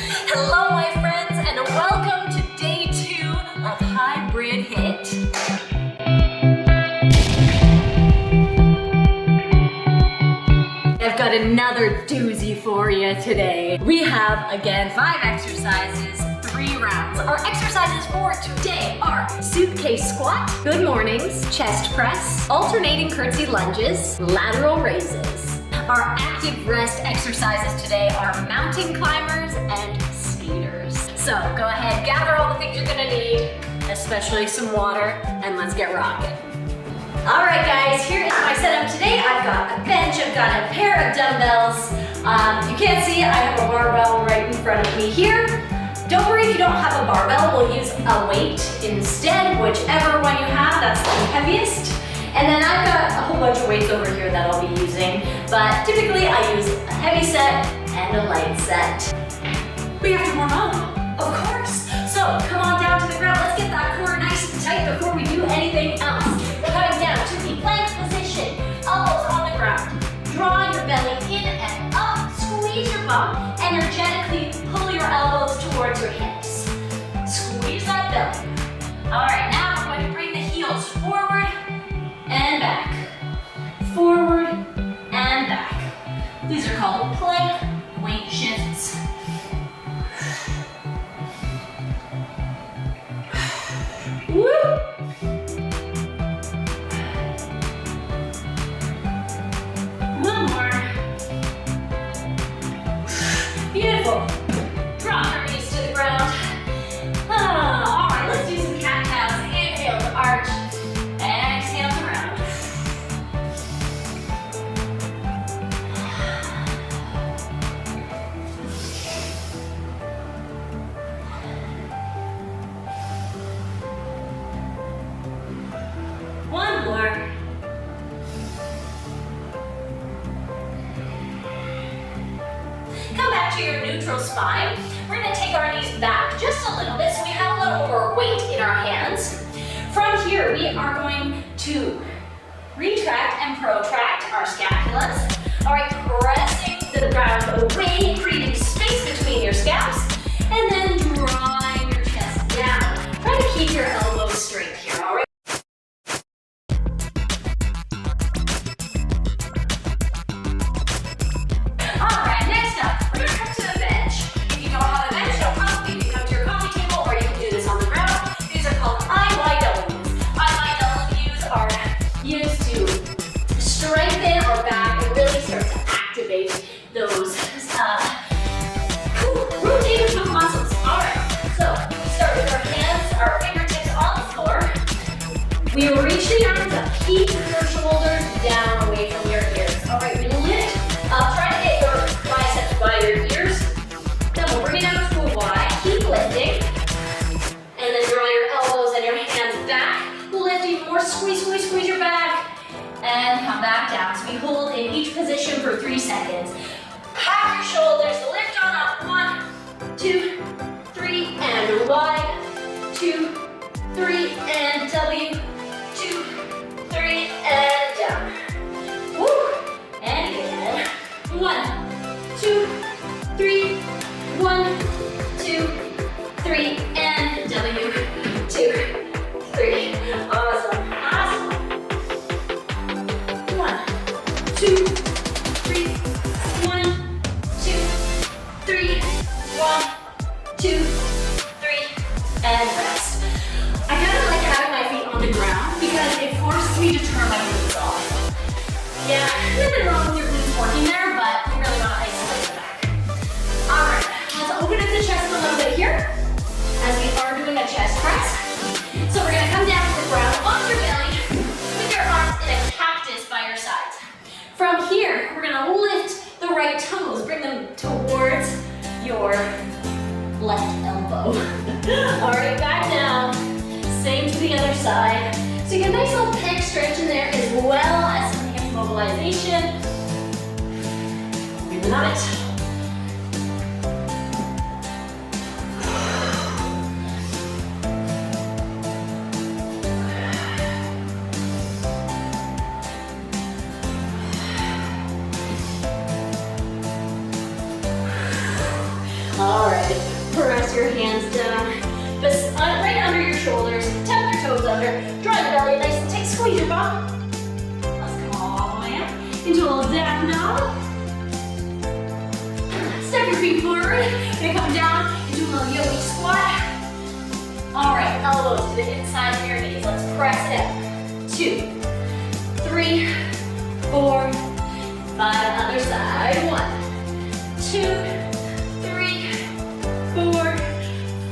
Hello my friends and welcome to day 2 of Hybrid HIIT. I've got another doozy for you today. We have again 5 exercises, 3 rounds. Our exercises for today are Suitcase Squat, Good Mornings, Chest Press, Alternating Curtsy Lunges, Lateral Raises. Our active rest exercises today are mountain climbers and skaters. So go ahead, gather all the things you're gonna need, especially some water, and let's get rocking. All right guys, here is my setup today. I've got a bench, I've got a pair of dumbbells. You can't see it, I have a barbell right in front of me here. Don't worry if you don't have a barbell, we'll use a weight instead, whichever one you have, that's the heaviest. And then I've got a whole bunch of weights over here that I'll be using, but typically I use a heavy set and a light set. We have to warm up, of course. So come on down to the ground, let's get that core nice and tight before we do anything else. We're coming down to the plank position, elbows on the ground. Draw your belly in and up, squeeze your bum, energetically pull your elbows towards your hips. Squeeze that belly. All right, now we're going to bring the heels forward and back, forward and back. These are called plank weight shifts. Woo! One more. Beautiful. Drop your knees to the ground. All right, let's do some cat-cows. Inhale to arch. Exhale to round. One more. Come back to your neutral spine. We're going to take our knees back just a little bit so we have a little more weight in our hands. From here, we are going to retract and protract our scapulas. All right, pressing the ground away, creating space between your scaps, and then drawing your chest down. Try to keep your elbows straight here, all right? All right, next up, we're gonna come to the bench. If you don't have a bench, no problem. You can come to your coffee table or you can do this on the ground. These are called IYWs. IYWs are used to strengthen our back and really start to activate those rotator cuff muscles. All right, so we start with our hands, our fingertips on the floor. We reach the arms up, keep your shoulders down away from your ears. All right, we lift up, try to get your biceps by your ears. Then we'll bring it down to a Y, keep lifting. And then draw your elbows and your hands back. Lift even more, squeeze, squeeze, squeeze your back. And come back down. So we hold in each position for 3 seconds. Pack your shoulders, lift on up. 1, 2, 3, and Y. 2, 3, and W. 2, 3, and down. Woo! And again. 1, 2, 3. 1, 2, 3, and W. 2, 3. Awesome. Awesome. 1, 2, 3. 1, 2, 3. 1, 2, 3, and rest. I kind of like having my feet on the ground because it forces me to turn my glutes off. Yeah, nothing wrong with your glutes working there, but you really want to isolate the back. All right, let's open up the chest a little bit here as we are doing a chest press. So we're gonna come down to the ground on your belly with your arms in a cactus by your sides. From here, we're gonna lift the right toes, bring them towards your left elbow. All right, back down. Same to the other side. So you get a nice little pec stretch in there as well as some hip mobilization. We love it. All right. Good. Press your hands down. Just right under your shoulders. Tuck your toes under. Draw your belly nice and tight. Squeeze your bum. Let's come all the way up into a little down dog. Step your feet forward. Gonna come down into a little yogi squat. All right, elbows to the inside of your knees. Let's press it up. 2, 3, 4, 5. Other side. 1, 2, 3, 4,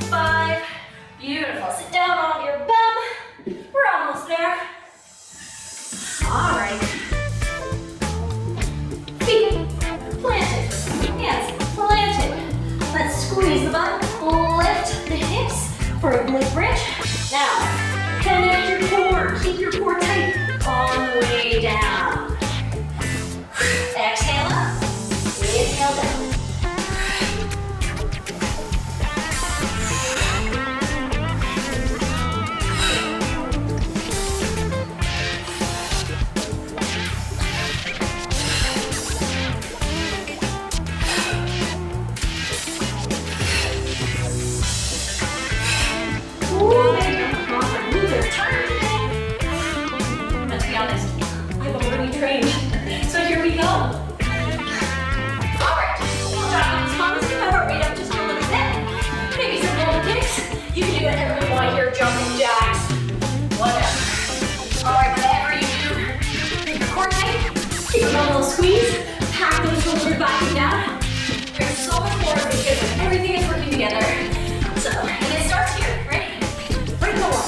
5. Beautiful. Sit down on your bum. We're almost there. All right. Feet planted. Hands planted. Let's squeeze the butt. Lift the hips for a glute bridge. Now, connect your core. Keep your core tight on the way down. Exhale up. Inhale down. Trained. So here we go. All right. We'll drop those palms, keep my heart rate up just a little bit. Maybe some roll kicks. You can do whatever you want here, jumping jacks, whatever. All right, whatever you do, keep your core tight. Keep a little squeeze. Pack those shoulders back and down. You're so much more because everything is working together. So, and it starts here. Ready? Bring the one.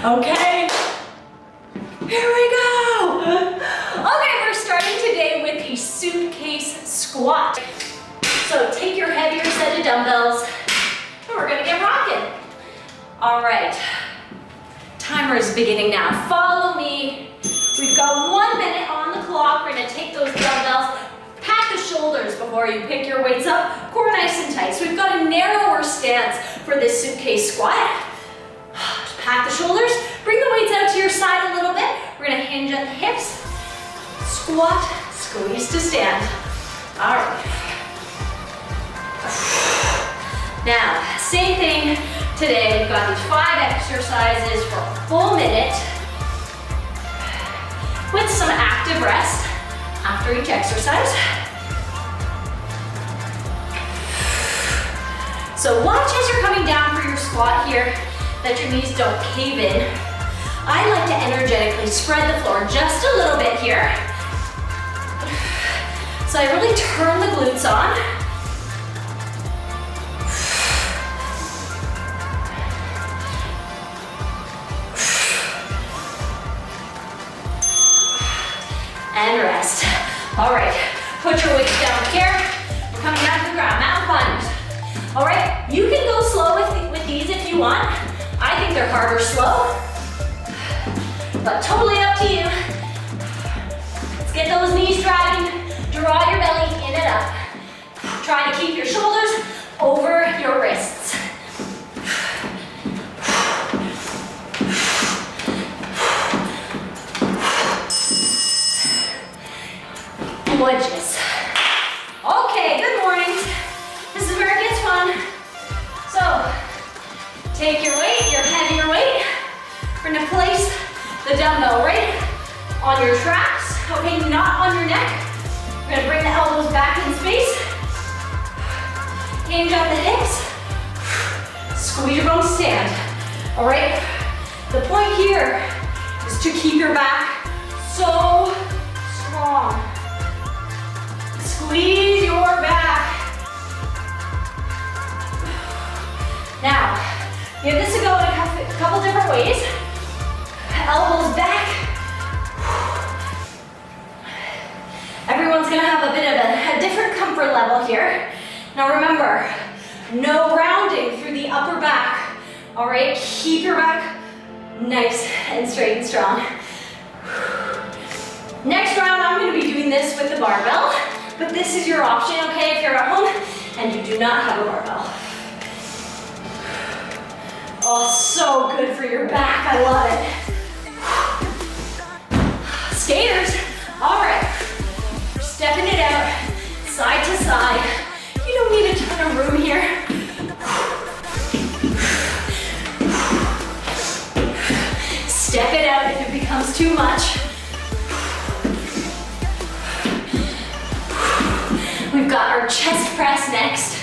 Okay, here we go. Okay, we're starting today with a suitcase squat. So take your heavier set of dumbbells and we're gonna get rocking. All right, timer is beginning now. Follow me. We've got 1 minute on the clock. We're gonna take those dumbbells, pack the shoulders before you pick your weights up, core nice and tight. So we've got a narrower stance for this suitcase squat. Pack the shoulders, bring the weights out to your side a little bit. We're gonna hinge at the hips, squat, squeeze to stand. All right. Now, same thing today. We've got these 5 exercises for a full minute with some active rest after each exercise. So watch as you're coming down for your squat here, that your knees don't cave in. I like to energetically spread the floor just a little bit here. So I really turn the glutes on. And rest. All right, put your weight down here. We're coming down to the ground, mountain climbers. All right, you can go slow with these if you want. I think they're harder slow, but totally up to you. Let's get those knees dragging. Draw your belly in and up. Try to keep your shoulders over your wrists. Lunges. Okay, good morning. This is where it gets fun. So, take your weight, your heavier weight. We're gonna place the dumbbell right on your traps, okay, not on your neck. We're gonna bring the elbows back in space. Hinge at the hips. Squeeze your bones, stand. All right, the point here is to keep your back so strong. Squeeze your back. Now, give this a go in a couple different ways. Elbows back. Everyone's gonna have a bit of a different comfort level here. Now remember, no rounding through the upper back. All right, keep your back nice and straight and strong. Next round, I'm gonna be doing this with the barbell, but this is your option, okay, if you're at home and you do not have a barbell. Oh, so good for your back. I love it. Skaters. All right. We're stepping it out side to side. You don't need a ton of room here. Step it out if it becomes too much. We've got our chest press next.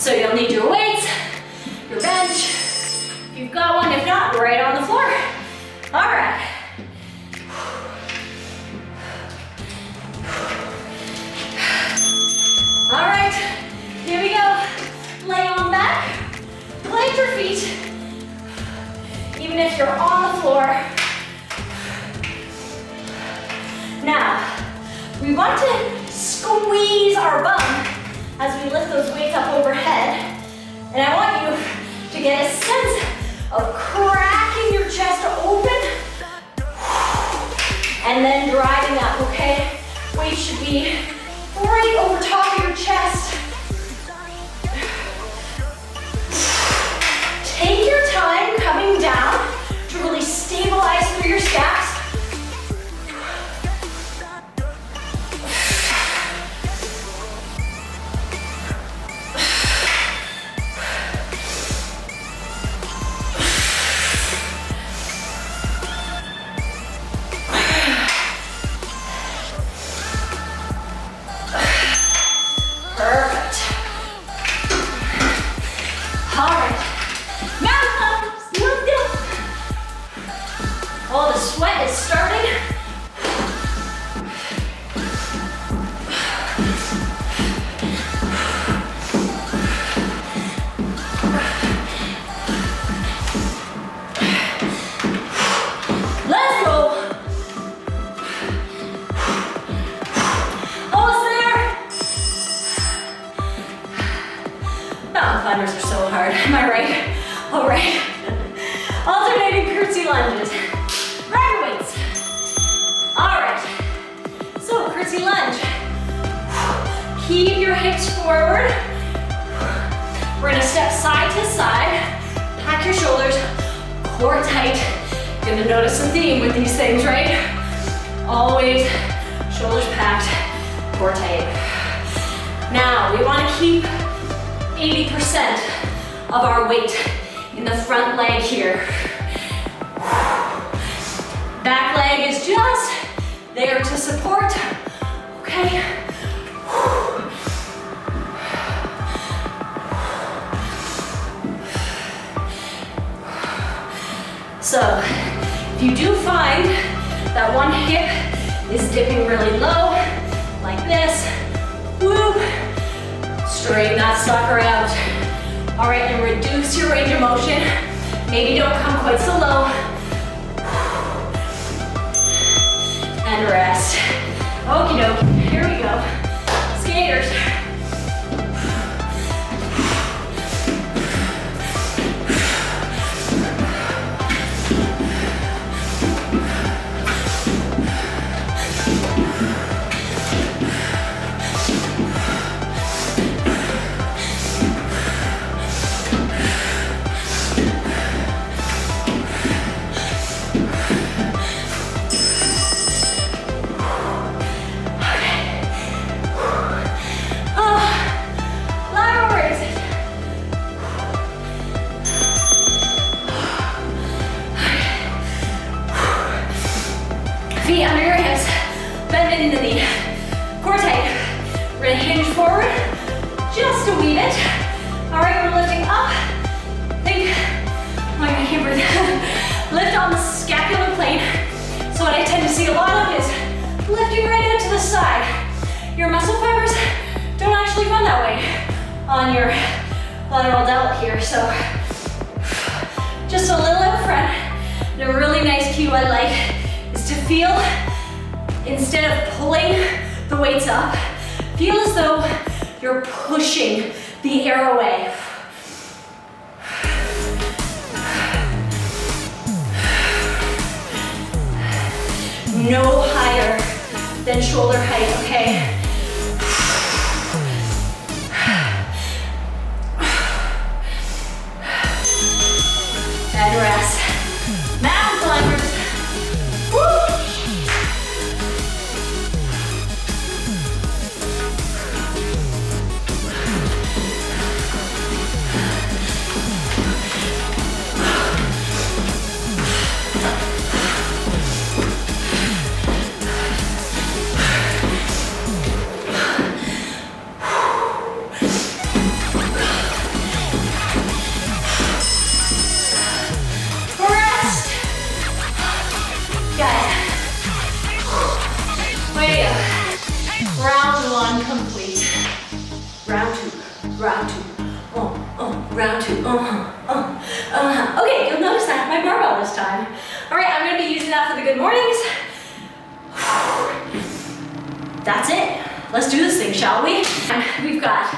So you'll need your weights, your bench, if you've got one, if not, right on the floor. All right. All right, here we go. Lay on back, plant your feet. Even if you're on the floor. Now, we want to squeeze our bum as we lift those weights up overhead. And I want you to get a sense of cracking your chest open and then driving up, okay? Weight should be right over top of your chest. Take your time coming down to really stabilize through your scaps. Climbers are so hard, am I right? All right. Alternating curtsy lunges. Grab weights. All right. So curtsy lunge. Keep your hips forward. We're gonna step side to side. Pack your shoulders, core tight. You're gonna notice a theme with these things, right? Always shoulders packed, core tight. Now, we wanna keep 80% of our weight in the front leg here. Back leg is just there to support, okay? So, if you do find that one hip is dipping really low, like this, whoop, straighten that sucker out. All right, and reduce your range of motion. Maybe don't come quite so low. And rest. Okie dokie, here we go. Skaters. Feet under your hips, bend into the knee, core tight. We're gonna hinge forward, just a wee bit. All right, we're lifting up. Think, oh, I can't breathe. Lift on the scapular plane. So what I tend to see a lot of is lifting right out to the side. Your muscle fibers don't actually run that way on your lateral delt here. So just a little out front. And a really nice cue I like is to feel, instead of pulling the weights up, feel as though you're pushing the air away. No higher than shoulder height, okay? And rest. Mountain climbers. Woo! Round two. Okay, you'll notice that my barbell this time. All right, I'm gonna be using that for the good mornings. That's it. Let's do this thing, shall we? We've got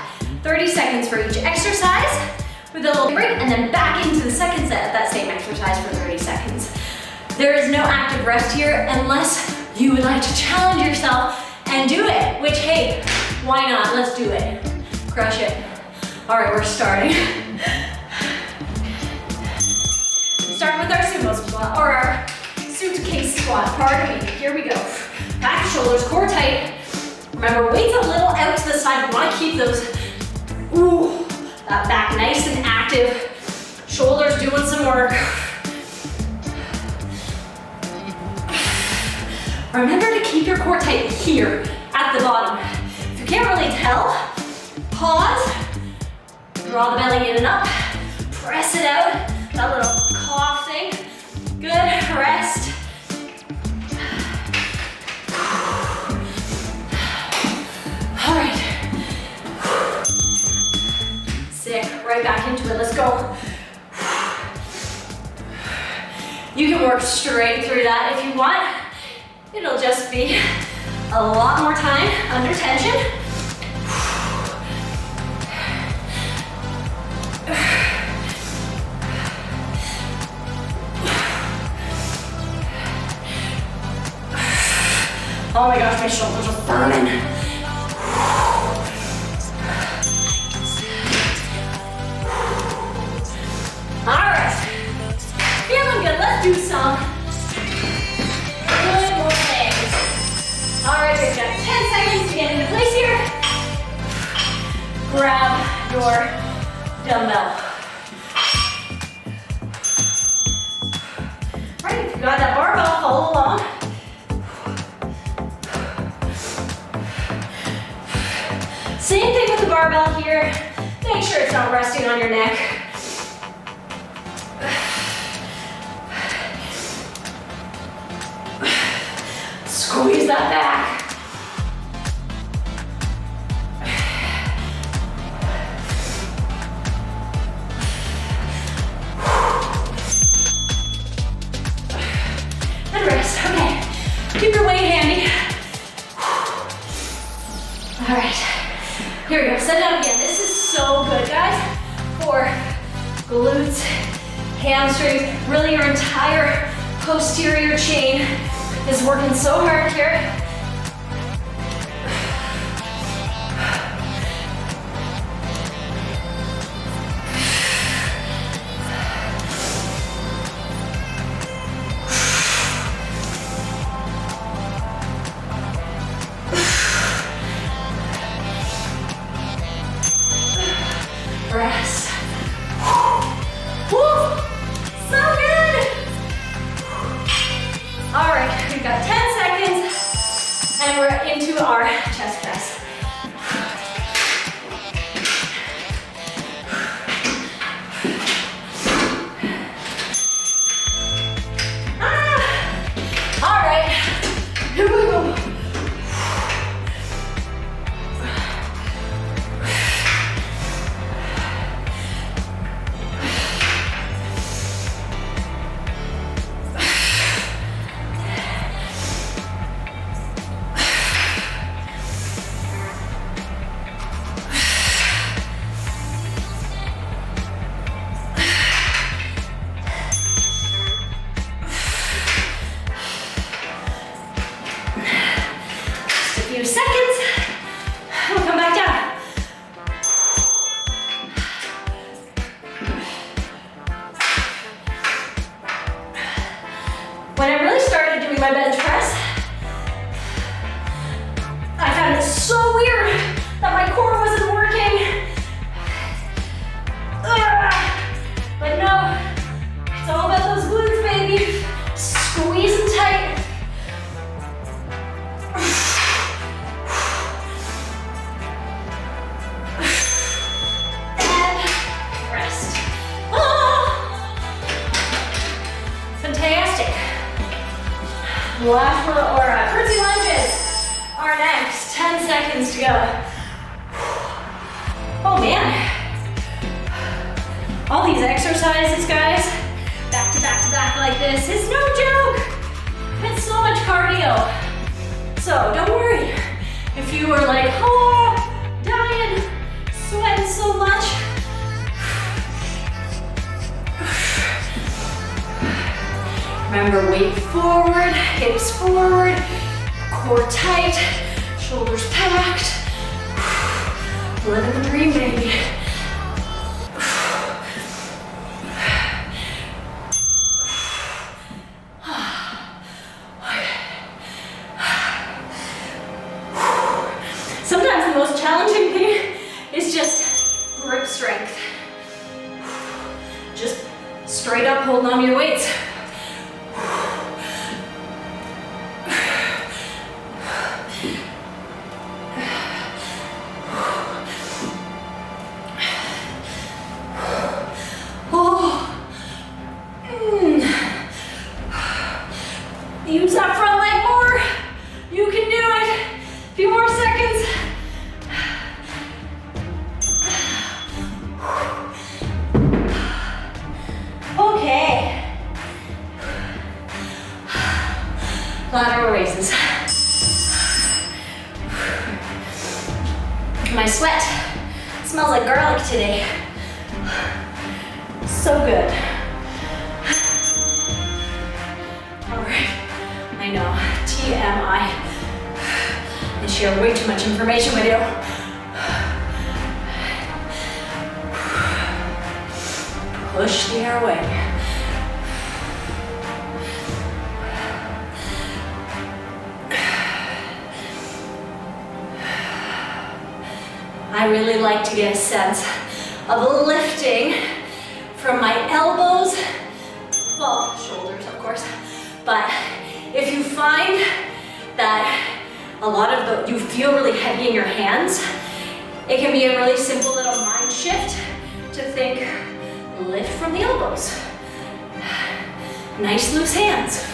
30 seconds for each exercise with a little break, and then back into the second set of that same exercise for 30 seconds. There is no active rest here unless you would like to challenge yourself and do it, which, hey, why not? Let's do it. Crush it. All right, we're starting. Starting with our sumo squat, or our suitcase squat, pardon me. Here we go. Back, shoulders, core tight. Remember, weights a little out to the side. We wanna keep those, that back nice and active. Shoulders doing some work. Remember to keep your core tight here at the bottom. If you can't really tell, pause. Draw the belly in and up, press it out, that little cough thing. Good, rest. All right. Sick, right back into it, let's go. You can work straight through that if you want. It'll just be a lot more time under tension. Oh my gosh, my shoulders are burning. All right, feeling good. Let's do some good more things. All right, we've got 10 seconds to get into place here. Grab your dumbbell. All right, if you got that barbell, follow along. Same thing with the barbell here. Make sure it's not resting on your neck. Squeeze that back. And rest, okay. Keep your weight handy. All right. Here we go, set it up again. This is so good, guys, for glutes, hamstrings, really your entire posterior chain is working so hard here. Rest. Woo! So good! All right, we've got 10 seconds and we're into our chest press. All right, here we go. When I really started doing my bench press, I found it so weird that my core wasn't working. But no, it's all about those glutes, baby. Squeeze them tight. And rest. Fantastic. Last or curtsy lunges are next. 10 seconds to go. Oh man. All these exercises, guys, back to back to back like this is no joke. It's so much cardio. So don't worry. If you are like, oh, dying, sweating so much. Remember, weight forward, hips forward, core tight, shoulders packed. Living the dream, baby. Sometimes the most challenging thing is just grip strength. Just straight up holding on to your weights. Use that front leg more. You can do it. A few more seconds. Okay. Lateral raises. My sweat smells like garlic today. So good. All right. I know, TMI. I share way too much information with you. Push the air away. I really like to get a sense of lifting from my elbows, well, shoulders, of course, but if you find that a lot of you feel really heavy in your hands, it can be a really simple little mind shift to think, lift from the elbows. Nice loose hands.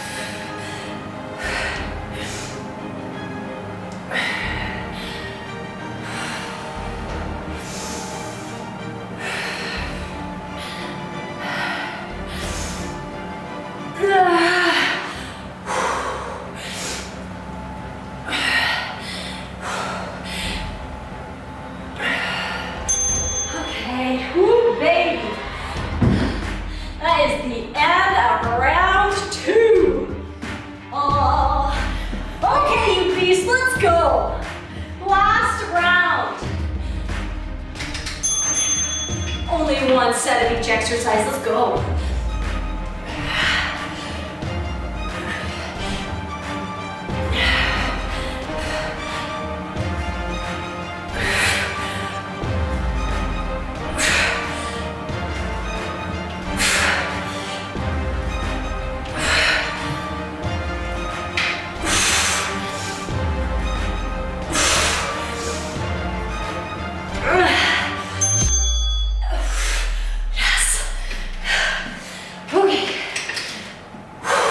One set of each exercise. Let's go.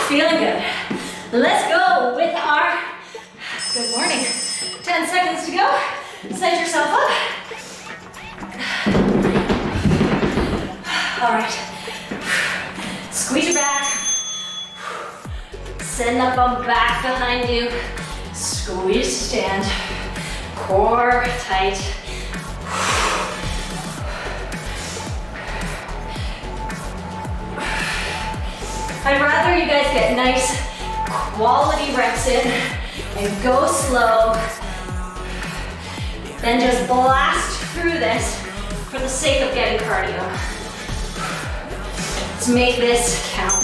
Feeling good. Let's go with our good morning. 10 seconds to go. Set yourself up. All right. Squeeze your back. Send that bum back behind you. Squeeze to stand. Core tight. I'd rather you guys get nice quality reps in and go slow than just blast through this for the sake of getting cardio. Let's make this count.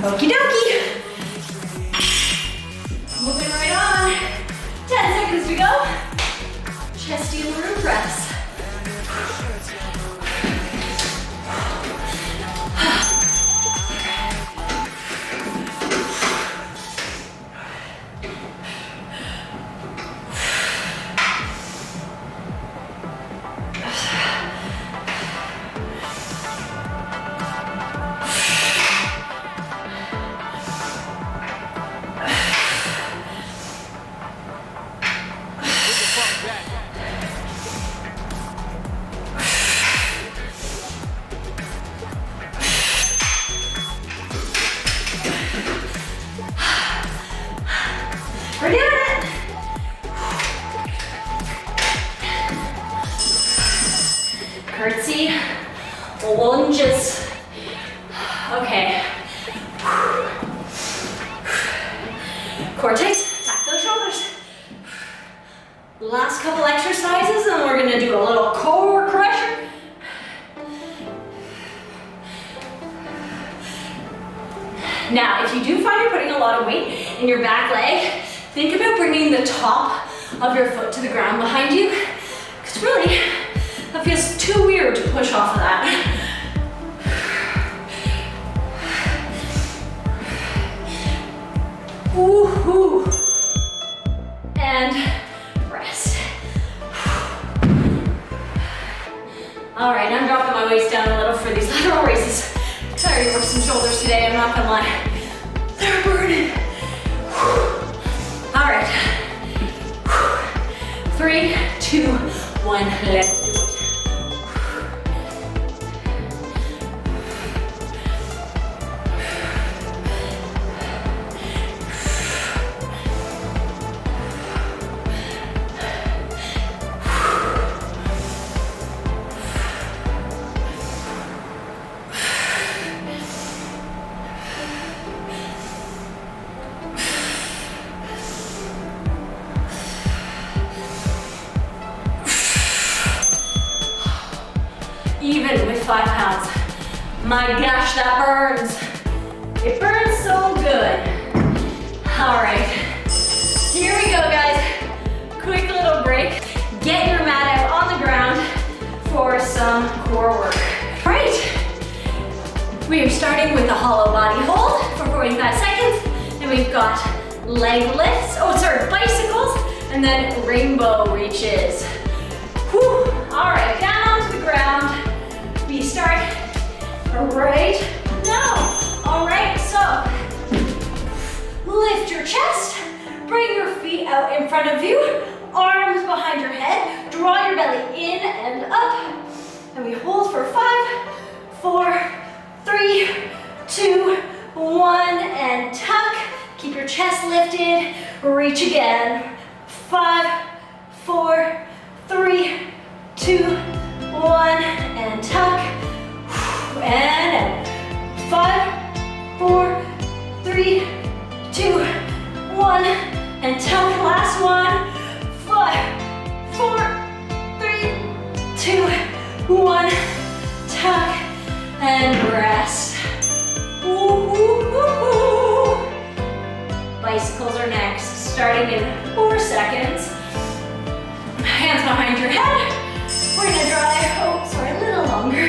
Okie dokie. Moving right on. 10 seconds to go. Chesty and room press. We're doing it. Curtsy, lunges. Okay. Cortex, back those shoulders. Last couple exercises and we're gonna do a little core crusher. Now, if you do find you're putting a lot of weight in your back leg, think about bringing the top of your foot to the ground behind you, because really, that feels too weird to push off of that. Woo-hoo. And rest. All right, I'm dropping my waist down a little for these lateral raises. Sorry to work some shoulders today, I'm not gonna lie. They're burning. All right. 3, 2, 1, let's do it. Even with 5 pounds. My gosh, that burns. It burns so good. All right, here we go, guys. Quick little break. Get your mat out on the ground for some core work. All right, we are starting with a hollow body hold for 45 seconds. Then we've got leg lifts, bicycles, and then rainbow reaches. Whew. All right, down onto the ground. We start right now. All right, so lift your chest, bring your feet out in front of you, arms behind your head, draw your belly in and up, and we hold for 5, 4, 3, 2, 1, and tuck. Keep your chest lifted, reach again. 5, 4, 3, 2, 1, and tuck, and 5, 4, 3, 2, 1, and tuck. Last one. 5, 4, 3, 2, 1, tuck, and rest. Ooh, ooh, ooh, ooh. Bicycles are next, starting in 4 seconds. Hands behind your head. We're gonna draw, a little longer.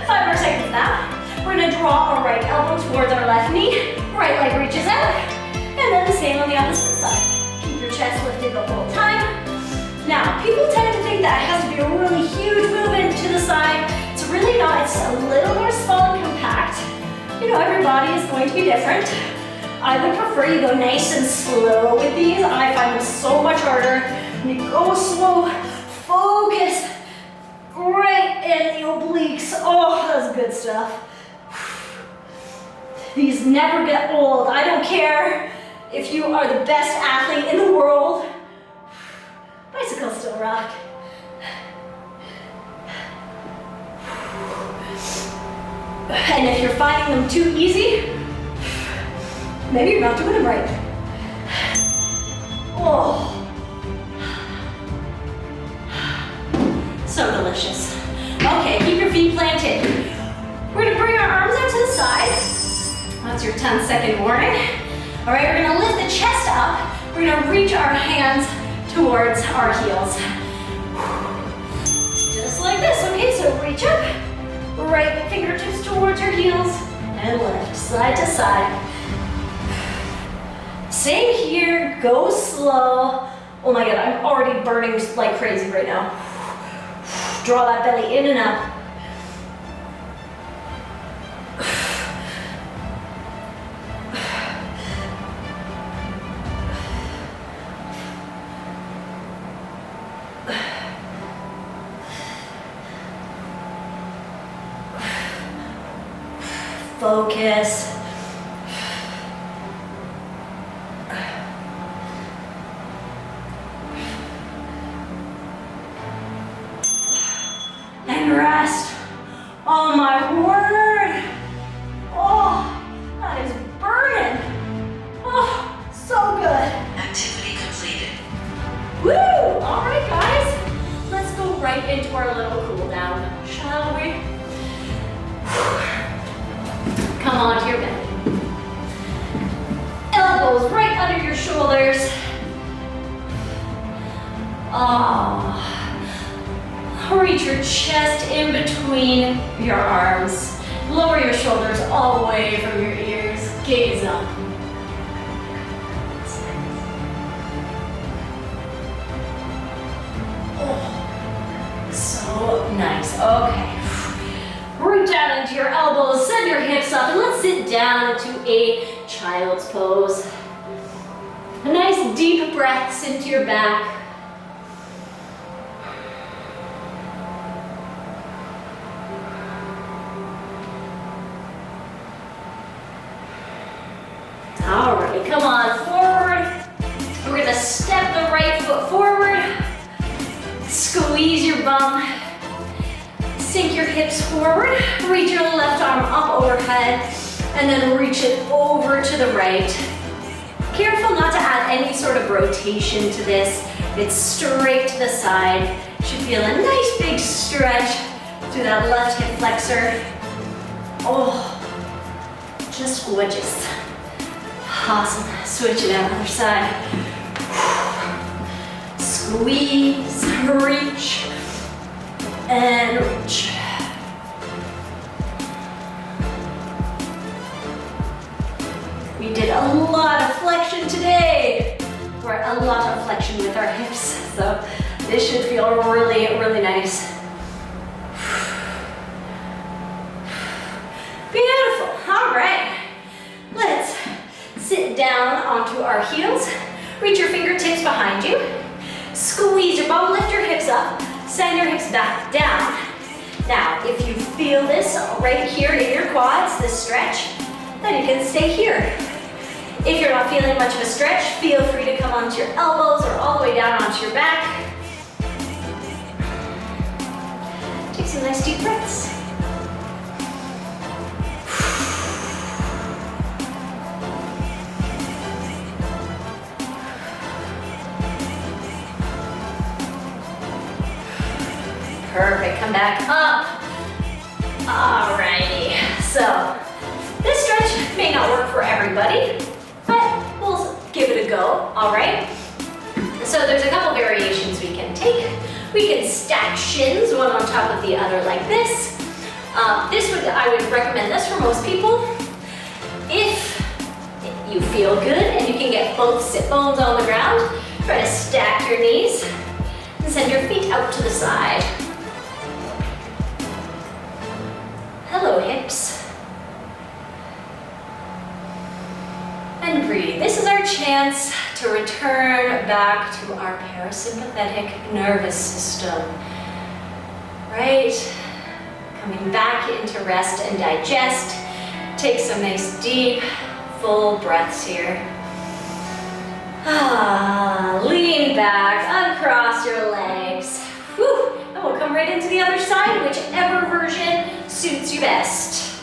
5 more seconds now. We're gonna draw our right elbow towards our left knee. Right leg reaches out. And then the same on the opposite side. Keep your chest lifted the whole time. Now, people tend to think that it has to be a really huge movement to the side. It's really not, it's a little more small and compact. You know, every body is going to be different. I would prefer you go nice and slow with these. I find them so much harder. When you go slow, focus right in the obliques. Oh, that's good stuff. These never get old. I don't care if you are the best athlete in the world. Bicycles still rock. And if you're finding them too easy, maybe you're not doing them right. Oh. So delicious. Okay, keep your feet planted. We're gonna bring our arms out to the side. That's your 10-second warning. All right, we're gonna lift the chest up. We're gonna reach our hands towards our heels. Just like this, okay? So reach up, right fingertips towards your heels, and lift, side to side. Same here, go slow. Oh my God, I'm already burning like crazy right now. Draw that belly in and up. Focus. And rest. Oh my word. Oh, that is burning. Oh, so good. Activity completed. Woo! All right, guys. Let's go right into our little cool down, shall we? Come on to your belly. Elbows right under your shoulders. Reach your chest in between your arms. Lower your shoulders all away from your ears. Gaze up. Oh, so nice. Okay. Reach out into your elbows, send your hips up, and let's sit down into a child's pose. A nice deep breaths into your back. All right, come on forward. We're gonna step the right foot forward. Squeeze your bum. Sink your hips forward, reach your left arm up overhead, and then reach it over to the right. Careful not to add any sort of rotation to this. It's straight to the side. You should feel a nice big stretch through that left hip flexor. Oh, just gorgeous. Awesome. Switch it out, other side. Squeeze, reach, and reach. We did a lot of flexion today. Or a lot of flexion with our hips. So this should feel really, really nice. Beautiful. All right. Let's sit down onto our heels. Reach your fingertips behind you. Squeeze your bum, lift your hips up. Send your hips back down. Now, if you feel this right here in your quads, this stretch, then you can stay here. If you're not feeling much of a stretch, feel free to come onto your elbows or all the way down onto your back. Take some nice deep breaths. Perfect, come back up. Alrighty, so this stretch may not work for everybody, but we'll give it a go, all right? So there's a couple variations we can take. We can stack shins, one on top of the other like this. I would recommend this for most people. If you feel good and you can get both sit bones on the ground, try to stack your knees and send your feet out to the side. Hello, hips. And breathe. This is our chance to return back to our parasympathetic nervous system. Right? Coming back into rest and digest. Take some nice deep, full breaths here. Lean back, uncross your legs. Whew. And we'll come right into the other side, whichever version suits you best.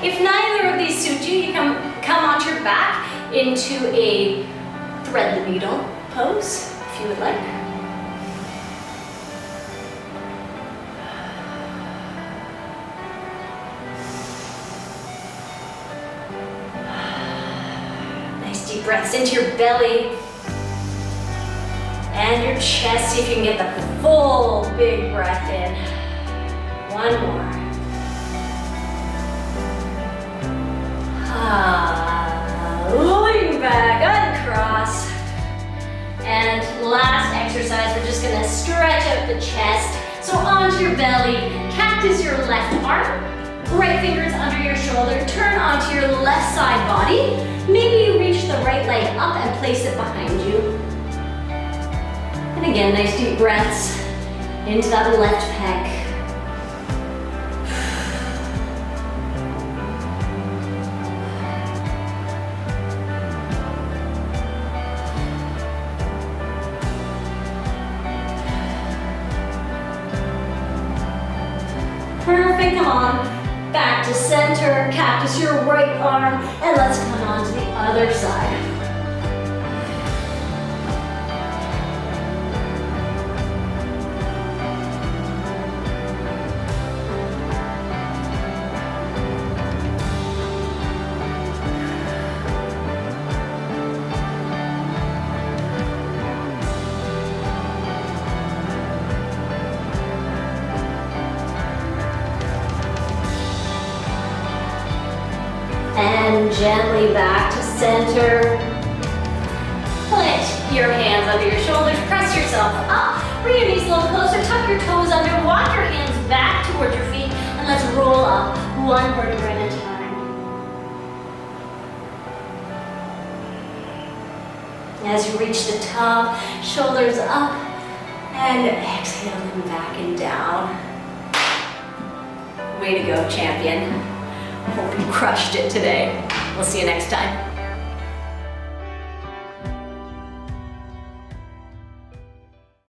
If neither of these suit you, you can come onto your back into a thread the needle pose, if you would like. breaths into your belly and your chest. See if you can get the full big breath in. One more. Lean back, uncross. And last exercise, we're just gonna stretch out the chest. So onto your belly, cactus your left arm, right fingers under your shoulder, turn onto your left side body. Maybe you reach the right leg up and place it behind you. And again, nice deep breaths into that left pec. Perfect, come on. Back to center, cactus your right arm, and let's come on to the other side. And gently back to center. Plant your hands under your shoulders, press yourself up, bring your knees a little closer, tuck your toes under, walk your hands back towards your feet, and let's roll up one vertebra at a time. As you reach the top, shoulders up, and exhale them back and down. Way to go, champion. Hope you crushed it today. We'll see you next time.